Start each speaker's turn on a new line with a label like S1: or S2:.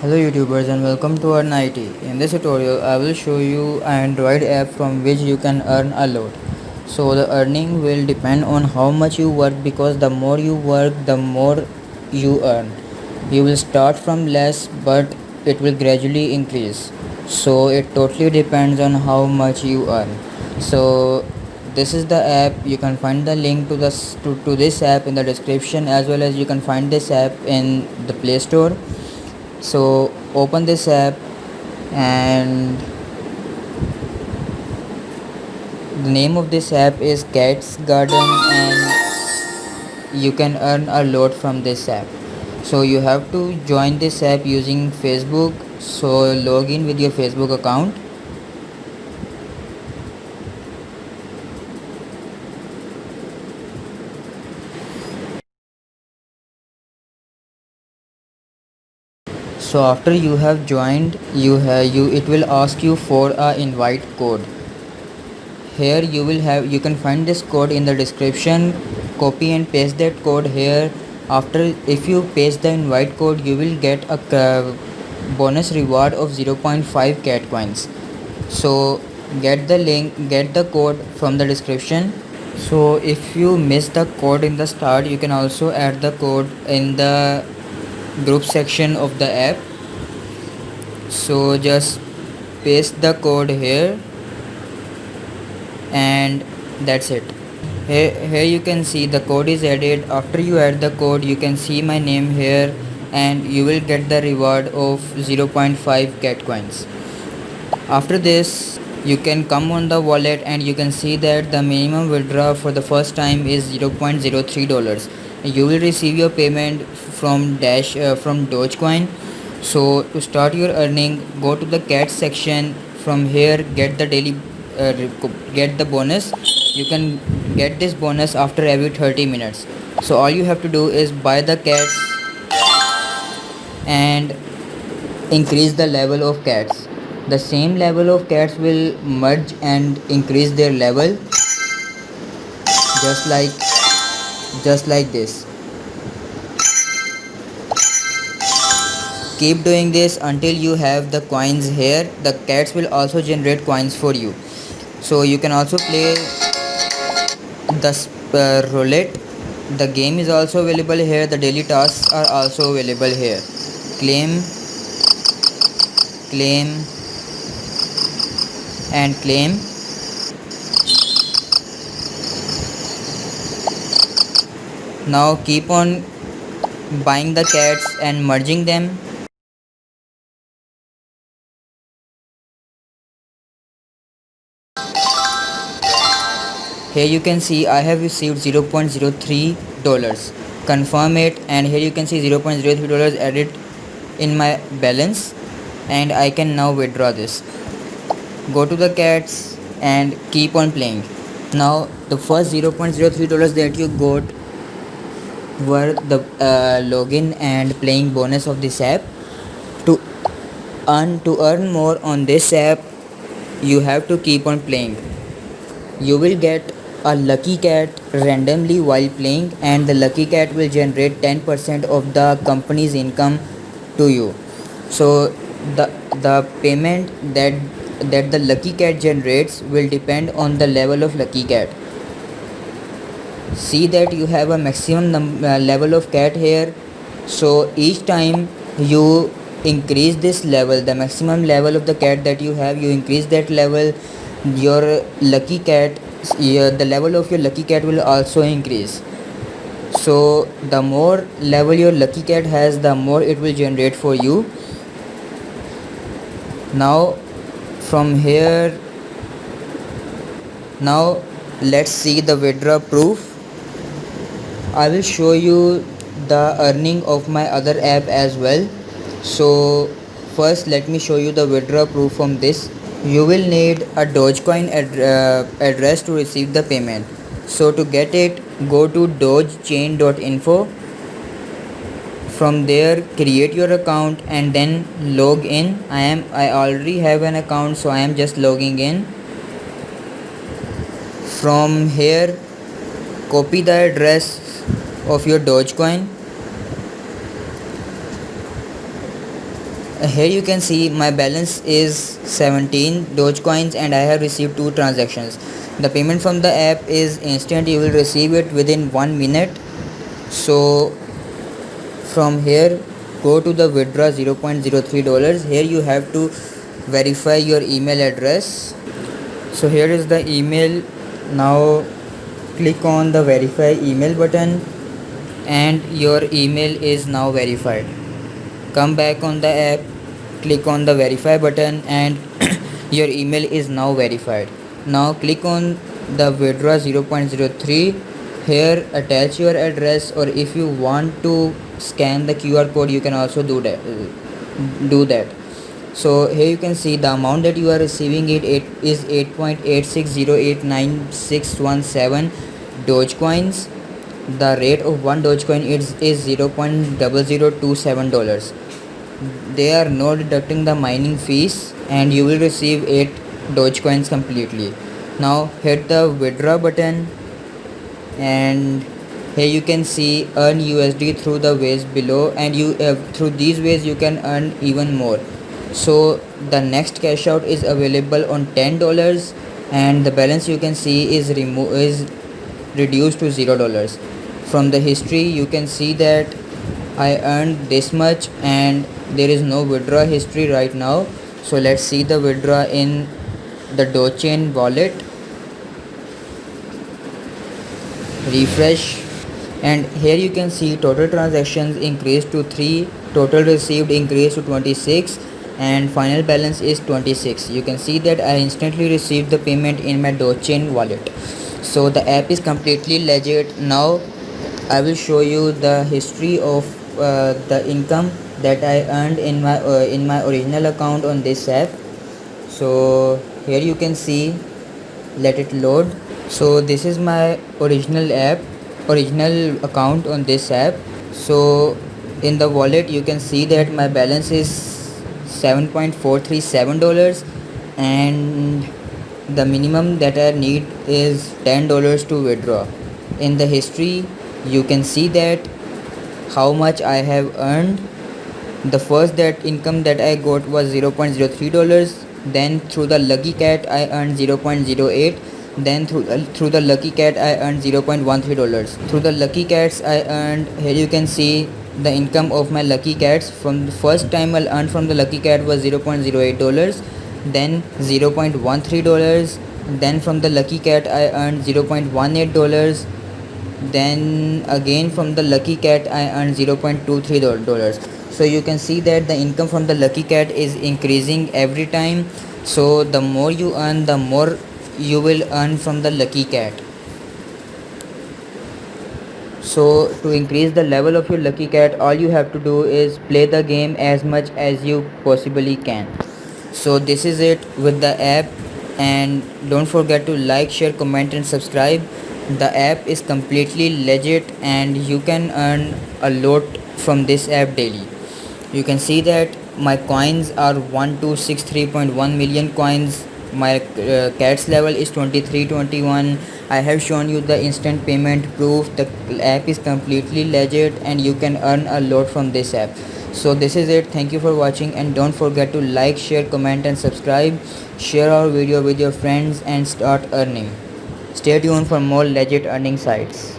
S1: Hello YouTubers and welcome to Earn IT. In this tutorial I will show you an Android app from which you can earn a lot. So the earning will depend on how much you work, because the more you work the more you earn. You will start from less but it will gradually increase. So it totally depends on how much you earn. So this is the app. You can find the link to this app in the description, as well as you can find this app in the Play Store. So open this app, and the name of this app is Cats Garden, and you can earn a lot from this app. So you have to join this app using Facebook. So log in with your Facebook account. So after you have joined, you it will ask you for a invite code. Here you can find this code in the description. Copy and paste that code here. After, if you paste the invite code, you will get a bonus reward of 0.5 cat coins. So get the code from the description. So if you miss the code in the start, you can also add the code in the group section of the app. So just paste the code here, and that's it. Here you can see the code is added. After you add the code, you can see my name here, and you will get the reward of 0.5 cat coins. After this, you can come on the wallet and you can see that the minimum withdrawal for the first time is $0.03. You will receive your payment from Dogecoin. So to start your earning, go to the cat section. From here, get the daily get the bonus. You can get this bonus after every 30 minutes. So all you have to do is buy the cats and increase the level of cats. The same level of cats will merge and increase their level, just like this. Keep doing this until you have the coins here. The cats will also generate coins for you. So you can also play the roulette. The game is also available here. The daily tasks are also available here. Claim, claim, and claim. Now keep on buying the cats and merging them. Here you can see I have received $0.03. Confirm it, and here you can see $0.03 added in my balance, and I can now withdraw this. Go to the cats and keep on playing. Now the first $0.03 that you got were the login and playing bonus of this app. To earn more on this app, you have to keep on playing. You will get a lucky cat randomly while playing, and the lucky cat will generate 10% of the company's income to you. So the payment that the lucky cat generates will depend on the level of lucky cat. See that you have a maximum level of cat here. So each time you increase this level, the maximum level of the cat that you have, you increase that level, your lucky cat, the level of your lucky cat will also increase. So the more level your lucky cat has, the more it will generate for you. Now from here, now let's see the withdraw proof. I will show you the earning of my other app as well. So first let me show you the withdraw proof from this. You will need a Dogecoin address to receive the payment. So to get it, go to dogechain.info. From there, create your account and then log in. I already have an account, so I am just logging in. From here, copy the address of your Dogecoin Here you can see my balance is 17 Dogecoins and I have received 2 transactions. The payment from the app is instant. You will receive it within 1 minute. So from here, go to the withdraw $0.03. Here you have to verify your email address. So here is the email. Now click on the verify email button and your email is now verified. Come back on the app, click on the verify button and your email is now verified. Now click on the withdraw 0.03. Here attach your address, or if you want to scan the QR code you can also do that. So here you can see the amount that you are receiving is 8.86089617 Dogecoins. The rate of 1 Dogecoin is $0.0027. They are not deducting the mining fees and you will receive 8 Dogecoins completely. Now hit the withdraw button and here you can see earn USD through the ways below, and through these ways you can earn even more. So the next cash out is available on $10 and the balance you can see is reduced to $0. From the history you can see that I earned this much and there is no withdraw history right now. So let's see the withdraw in the Dogechain wallet. Refresh and here you can see total transactions increased to 3, total received increased to 26 and final balance is 26. You can see that I instantly received the payment in my Dogechain wallet. So the app is completely legit. Now I will show you the history of the income that I earned in my original account on this app. So here you can see, let it load. So this is my original account on this app. So in the wallet you can see that my balance is $7.437 and the minimum that I need is $10 to withdraw. In the history you can see that how much I have earned. The first income that I got was $0.03. Then through the Lucky Cat I earned 0.08. Then through the Lucky Cat I earned $0.13. Through the Lucky Cats I earned, here you can see the income of my Lucky Cats. From the first time I earned from the Lucky Cat was $0.08, then $0.13. Then from the Lucky Cat I earned $0.18. Then again from the Lucky Cat I earned $0.23. So you can see that the income from the Lucky Cat is increasing every time. So the more you earn, the more you will earn from the Lucky Cat. So to increase the level of your Lucky Cat, all you have to do is play the game as much as you possibly can. So this is it with the app, and don't forget to like, share, comment and subscribe. The app is completely legit and you can earn a lot from this app daily. You can see that my coins are 1263.1 million coins. My cats level is 2321. I have shown you the instant payment proof. The app is completely legit and you can earn a lot from this app. So this is it. Thank you for watching and don't forget to like, share, comment and subscribe. Share our video with your friends and start earning. Stay tuned for more legit earning sites.